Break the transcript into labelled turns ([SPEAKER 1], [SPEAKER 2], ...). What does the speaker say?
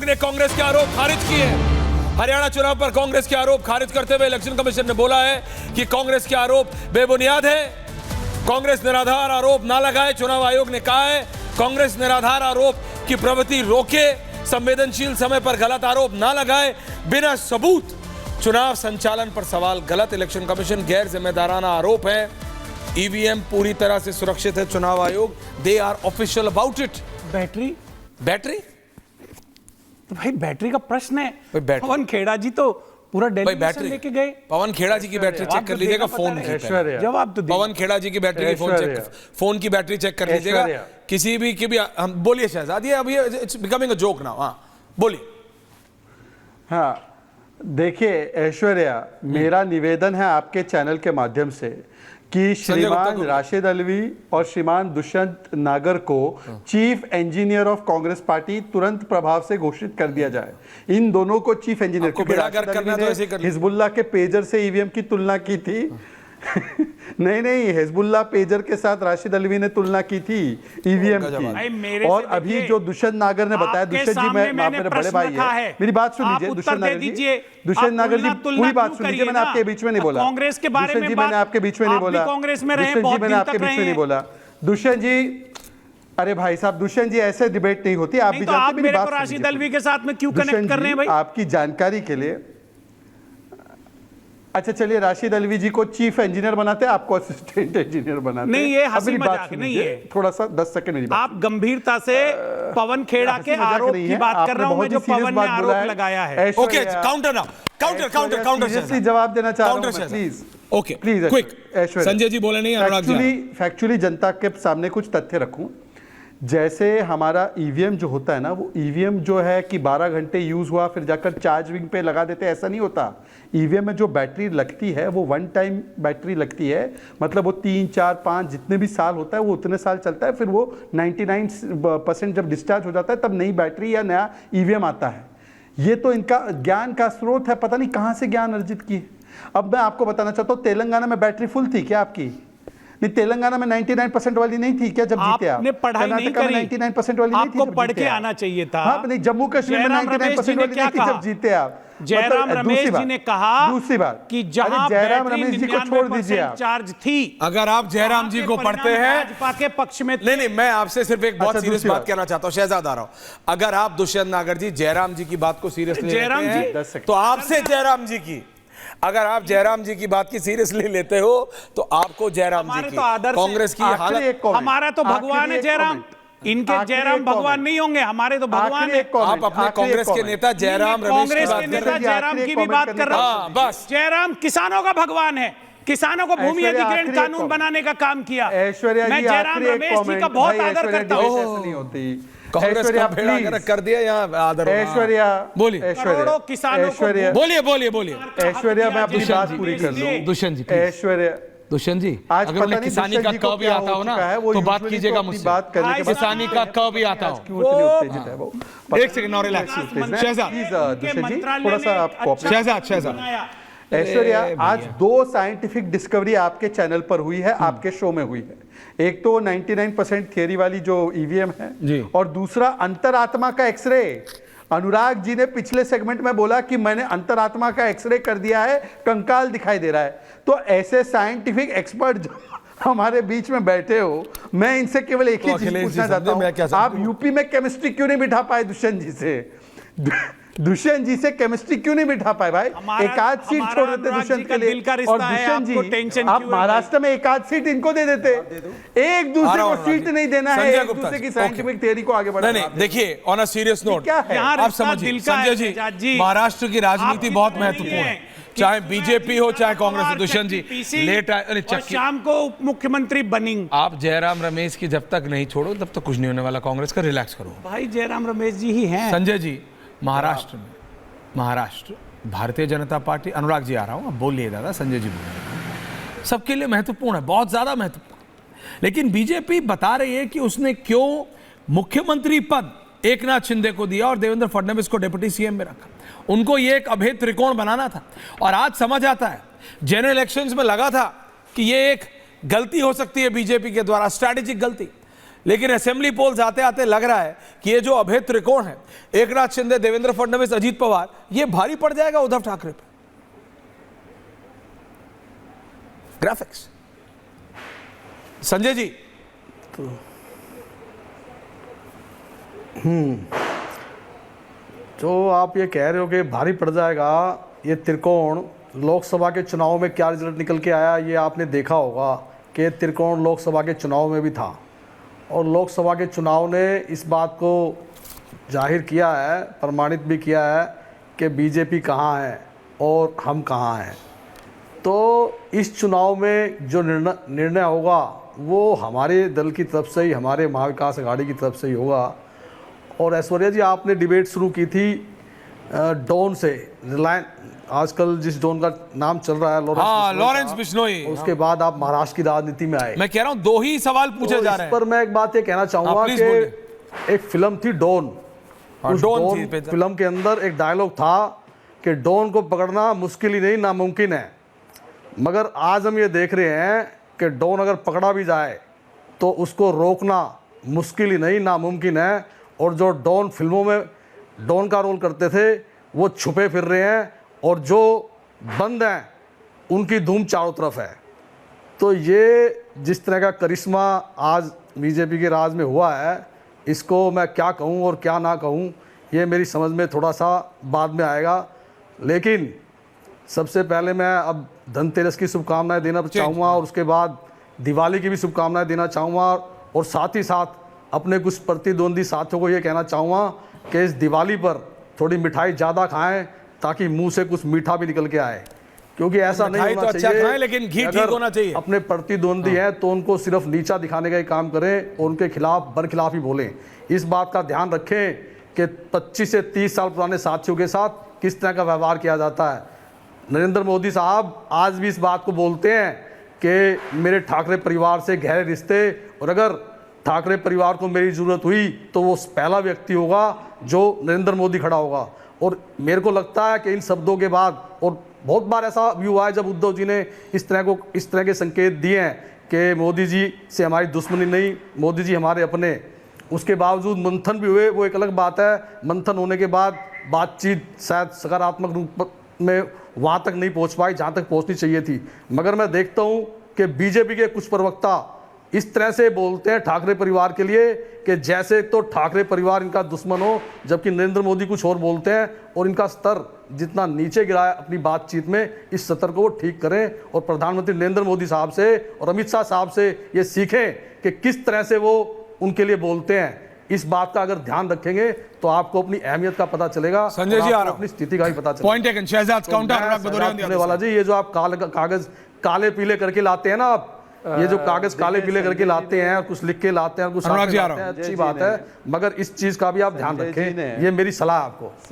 [SPEAKER 1] ने कांग्रेस के आरोप खारिज किए। हरियाणा चुनाव पर कांग्रेस के आरोप खारिज करते हुए इलेक्शन कमीशन ने बोला है कि कांग्रेस के आरोप बेबुनियाद है। कांग्रेस निराधार आरोप ना लगाए। चुनाव आयोग ने कहा है कांग्रेस निराधार आरोप की प्रवृत्ति रोके, संवेदनशील समय पर गलत आरोप ना लगाए, बिना सबूत चुनाव संचालन पर सवाल गलत। इलेक्शन कमीशन गैर जिम्मेदाराना आरोप है। ईवीएम पूरी तरह से सुरक्षित है। चुनाव आयोग they are official about it. Battery
[SPEAKER 2] तो भाई बैटरी का प्रश्न है।
[SPEAKER 1] बैटरी
[SPEAKER 2] पवन खेड़ा जी तो पूरा डेलीगेशन लेके गए।
[SPEAKER 1] पवन खेड़ा जी की बैटरी चेक कर लीजिएगा। फोन की
[SPEAKER 2] जवाब तो
[SPEAKER 1] पवन खेड़ा जी की बैटरी फोन की बैटरी चेक कर लीजिएगा। किसी भी की भी हम बोलिए शहजादी, अभी it's becoming a joke now. हाँ बोलिए।
[SPEAKER 3] हाँ देखिए ऐश्वर्या, मेरा निवेदन है आपके चैनल के माध्यम से कि श्रीमान राशिद अल्वी और श्रीमान दुष्यंत नागर को chief engineer of Congress party तुरंत प्रभाव से घोषित कर दिया जाए। इन दोनों को चीफ इंजीनियर, क्योंकि हिजबुल्लाह के पेजर से ईवीएम की तुलना की थी। नहीं, हिजबुल्लाह पेजर के साथ राशिद अल्वी ने तुलना की थी ईवीएम की। और अभी जो दुष्यंत नागर ने बताया, दुष्यंत जी मैं मेरे बड़े भाई है, मेरी बात सुन लीजिए। दुष्यंत नागर जी पूरी बात सुन लीजिए। मैंने आपके बीच में नहीं बोला
[SPEAKER 2] कांग्रेस के बारे में।
[SPEAKER 3] मैंने आपके बीच में नहीं बोला
[SPEAKER 2] कांग्रेस में रहे,
[SPEAKER 3] मैंने आपके बीच में नहीं बोला। दुष्यंत जी, अरे भाई साहब, दुष्यंत जी ऐसे डिबेट नहीं होती। आप भी जानते हैं।
[SPEAKER 2] राशिद अल्वी के साथ में क्यों कनेक्ट कर रहे हैं भाई?
[SPEAKER 3] आपकी जानकारी के लिए, अच्छा चलिए, राशिद अल्वी जी को चीफ इंजीनियर बनाते हैं, आपको असिस्टेंट इंजीनियर बनाते हैं।
[SPEAKER 2] नहीं, ये हंसी मजाक नहीं है।
[SPEAKER 3] थोड़ा सा 10 सेकंड मेरी बात।
[SPEAKER 2] आप गंभीरता से पवन खेड़ा के आरोप की बात कर रहा हूं मैं, जो पवन ने आरोप लगाया है।
[SPEAKER 1] ओके, काउंटर नाउ, काउंटर
[SPEAKER 3] जवाब देना चाह रहा हूं please.
[SPEAKER 1] Okay, quick. Sanjay ji बोले नहीं, अनुराग जी।
[SPEAKER 3] फैक्चुअली जनता के सामने कुछ तथ्य रखूं। जैसे हमारा ईवीएम जो होता है ना, वो ईवीएम जो है कि 12 घंटे यूज हुआ फिर जाकर चार्जिंग पे लगा देते, ऐसा नहीं होता। ईवीएम में जो बैटरी लगती है वो वन टाइम बैटरी लगती है, मतलब वो 3, 4, 5 जितने भी साल होता है वो उतने साल चलता है। फिर वो 99% जब डिस्चार्ज हो जाता है तब नई बैटरी या नया ईवीएम आता है। ये तो इनका ज्ञान का स्रोत है, पता नहीं कहाँ से ज्ञान अर्जित किए। अब मैं आपको बताना चाहता हूँ, तेलंगाना में बैटरी फुल थी क्या आपकी? नहीं, तेलंगाना में 99% वाली नहीं थी क्या जब जीते आप?
[SPEAKER 2] पढ़ाई नहीं करी।
[SPEAKER 3] 99% वाली नहीं थी,
[SPEAKER 2] आपको पढ़ के आना चाहिए था।
[SPEAKER 3] हाँ, नहीं, जम्मू कश्मीर में 99% वाली नहीं थी जब जीते आप।
[SPEAKER 2] जयराम रमेश जी ने कहा
[SPEAKER 3] दूसरी बात
[SPEAKER 2] कि जहां
[SPEAKER 3] जयराम रमेश जी को छोड़ दीजिए आप।
[SPEAKER 2] चार्ज थी,
[SPEAKER 1] अगर आप जयराम जी को पढ़ते हैं,
[SPEAKER 2] भाजपा के पक्ष में।
[SPEAKER 1] नहीं, मैं आपसे सिर्फ एक बहुत सीरियस बात कहना चाहता हूं शहजाद आ रहा हूं। अगर आप दुष्यंत नागर जी जयराम जी की बात को सीरियसली लेते हैं तो आपसे जयराम जी की, अगर आप जयराम जी की बात की सीरियसली लेते हो तो आपको जयराम जी की, कांग्रेस की हालत।
[SPEAKER 2] हमारा तो भगवान है जयराम, इनके जयराम भगवान नहीं होंगे, हमारे तो भगवान है।
[SPEAKER 1] आप अपने कांग्रेस के नेता जयराम रमेश
[SPEAKER 2] जयराम की भी बात कर रहा हूं। बस जयराम किसानों का भगवान है, किसानों को भूमि अधिग्रहण कानून बनाने का काम किया। मैं जयराम रमेश जी का बहुत आदर करता हूँ।
[SPEAKER 1] कांग्रेस का भेड़ा कर दिया यहाँ आदर।
[SPEAKER 3] ऐश्वर्या
[SPEAKER 1] बोलिए,
[SPEAKER 2] करोड़ों किसानों को
[SPEAKER 1] बोलिए।
[SPEAKER 3] ऐश्वर्या, मैं अपनी बात पूरी कर लूं।
[SPEAKER 1] दुष्यंत जी,
[SPEAKER 3] ऐश्वर्या,
[SPEAKER 1] दुष्यंत जी,
[SPEAKER 3] आज
[SPEAKER 1] अगर उन्हें किसानी का क भी आता हो ना तो बात कीजिएगा मुझसे।
[SPEAKER 3] बात करने के बाद
[SPEAKER 1] किसानी का क भी आता हो। एक सेकंड, नौ रिलैक्स। शहजाद,
[SPEAKER 3] थोड़ा सा आप
[SPEAKER 1] शहजाद।
[SPEAKER 3] ऐश्वर्या, आज 2 साइंटिफिक डिस्कवरी आपके चैनल पर हुई है, आपके शो में हुई है। एक तो 99% थियरी वाली जो ईवीएम है, और दूसरा अंतरात्मा का एक्सरे। अनुराग जी ने पिछले सेगमेंट में बोला कि मैंने अंतरात्मा का एक्सरे कर दिया है, कंकाल दिखाई दे रहा है। तो ऐसे साइंटिफिक एक्सपर्ट हमारे बीच में बैठे हो, मैं इनसे केवल एक ही चीज पूछना चाहता हूं, आप यूपी में केमिस्ट्री क्यों नहीं बिठा पाए दुष्यंत जी से? दुष्यंत जी से केमिस्ट्री क्यों नहीं बिठा पाए भाई? एक आध सीट छोड़ देते दुष्यंत के लिए, और दुष्यंत जी आप महाराष्ट्र में एक आध सीट इनको दे देते। एक दूसरे को सीट नहीं देना है, एक दूसरे की साइंटिफिक थियरी को आगे बढ़ाना।
[SPEAKER 1] नहीं, देखिए, ऑन अ सीरियस नोट, आप समझिए संजय जी, महाराष्ट्र की राजनीति बहुत महत्वपूर्ण है, चाहे बीजेपी हो चाहे कांग्रेस हो। दुष्यंत जी लेट आए,
[SPEAKER 2] शाम को उप मुख्यमंत्री बनिंग।
[SPEAKER 1] आप जयराम रमेश की जब तक नहीं छोड़ो तब तक कुछ नहीं होने वाला कांग्रेस का। रिलैक्स करो
[SPEAKER 2] भाई, जयराम रमेश जी ही हैं।
[SPEAKER 1] संजय जी, महाराष्ट्र भारतीय जनता पार्टी, अनुराग जी आ रहा हूं, अब बोलिए दादा, संजय जी बोलिए, सबके लिए महत्वपूर्ण है, बहुत ज्यादा महत्वपूर्ण। लेकिन बीजेपी बता रही है कि उसने क्यों मुख्यमंत्री पद एकनाथ शिंदे को दिया और देवेंद्र फडणवीस को डिप्टी सीएम में रखा। उनको ये एक अभेद त्रिकोण बनाना था, और आज समझ आता है, जनरल इलेक्शंस में लगा था कि ये एक गलती हो सकती है बीजेपी के द्वारा, स्ट्रैटेजिक गलती। लेकिन असेंबली पोल्स आते आते लग रहा है कि ये जो अभेद त्रिकोण है, एकनाथ शिंदे, देवेंद्र फडणवीस, अजीत पवार, ये भारी पड़ जाएगा उद्धव ठाकरे पे। ग्राफिक्स संजय जी।
[SPEAKER 4] जो आप ये कह रहे हो कि भारी पड़ जाएगा ये त्रिकोण, लोकसभा के चुनाव में क्या रिजल्ट निकल के आया ये आपने देखा होगा कि त्रिकोण लोकसभा के चुनाव में भी था, और लोकसभा के चुनाव ने इस बात को जाहिर किया है, प्रमाणित भी किया है कि बीजेपी कहाँ है और हम कहाँ हैं। तो इस चुनाव में जो निर्णय होगा वो हमारे दल की तरफ से ही, हमारे महाविकास अघाड़ी की तरफ से ही होगा। और ऐश्वर्या जी, आपने डिबेट शुरू की थी डॉन से, रिलायंस, आजकल जिस डॉन का नाम चल रहा है
[SPEAKER 1] लॉरेंस बिश्नोई,
[SPEAKER 4] उसके बाद आप महाराष्ट्र की राजनीति में आए।
[SPEAKER 1] मैं कह रहा हूं 2 ही सवाल पूछे जा रहे हैं।
[SPEAKER 4] पर मैं एक बात ये कहना चाहूंगा कि एक फिल्म थी डॉन, उस डॉन फिल्म के अंदर एक डायलॉग था कि डॉन को पकड़ना मुश्किल ही नहीं नामुमकिन है, मगर आज हम ये देख रहे हैं कि डॉन अगर पकड़ा भी जाए तो उसको रोकना मुश्किल ही नहीं नामुमकिन है। और जो डॉन फिल्मों में डॉन का रोल करते थे वो छुपे फिर रहे हैं, और जो बंद हैं उनकी धूम चारों तरफ है। तो ये जिस तरह का करिश्मा आज बीजेपी के राज में हुआ है, इसको मैं क्या कहूँ और क्या ना कहूँ ये मेरी समझ में थोड़ा सा बाद में आएगा। लेकिन सबसे पहले मैं अब धनतेरस की शुभकामनाएं देना चाहूँगा, और उसके बाद दिवाली की भी शुभकामनाएं देना चाहूँगा, और साथ ही साथ अपने कुछ प्रतिद्वंदी साथियों को ये कहना चाहूँगा कि इस दिवाली पर थोड़ी मिठाई ज़्यादा खाएं ताकि मुंह से कुछ मीठा भी निकल के आए, क्योंकि ऐसा नहीं होना
[SPEAKER 1] तो चाहिए। अच्छा खाएं, लेकिन घी ठीक होना चाहिए।
[SPEAKER 4] अपने प्रतिद्वंदी हैं तो उनको सिर्फ नीचा दिखाने का ही काम करें और उनके खिलाफ बरखिलाफ ही बोलें। इस बात का ध्यान रखें कि 25 से 30 साल पुराने साथियों के साथ किस तरह का व्यवहार किया जाता है। नरेंद्र मोदी साहब आज भी इस बात को बोलते हैं कि मेरे ठाकरे परिवार से गहरे रिश्ते, और अगर ठाकरे परिवार को मेरी ज़रूरत हुई तो वो पहला व्यक्ति होगा जो नरेंद्र मोदी खड़ा होगा। और मेरे को लगता है कि इन शब्दों के बाद, और बहुत बार ऐसा भी हुआ है जब उद्धव जी ने इस तरह के संकेत दिए हैं कि मोदी जी से हमारी दुश्मनी नहीं, मोदी जी हमारे अपने, उसके बावजूद मंथन भी हुए, वो एक अलग बात है। मंथन होने के बाद बातचीत शायद सकारात्मक रूप में वहाँ तक नहीं पहुँच पाई जहाँ तक पहुँचनी चाहिए थी। मगर मैं देखता हूँ कि बीजेपी के कुछ प्रवक्ता इस तरह से बोलते हैं ठाकरे परिवार के लिए कि जैसे तो ठाकरे परिवार इनका दुश्मन हो, जबकि नरेंद्र मोदी कुछ और बोलते हैं। और इनका स्तर जितना नीचे गिरा है अपनी बातचीत में, इस स्तर को वो ठीक करें और प्रधानमंत्री नरेंद्र मोदी साहब से और अमित शाह साहब से ये सीखें कि किस तरह से वो उनके लिए बोलते हैं। इस बात का अगर ध्यान रखेंगे तो आपको अपनी अहमियत का पता चलेगा,
[SPEAKER 1] संजय जी
[SPEAKER 4] अपनी स्थिति का भी पता चलेगा।
[SPEAKER 1] Point taken. शहजाद काउंटर
[SPEAKER 4] वाला जी, ये जो आप कागज काले पीले करके लाते हैं ना, आप ये जो कागज काले पीले करके लाते हैं, कुछ लिख के लाते हैं, कुछ अच्छी बात है, मगर इस चीज का भी आप ध्यान रखें, ये मेरी सलाह आपको।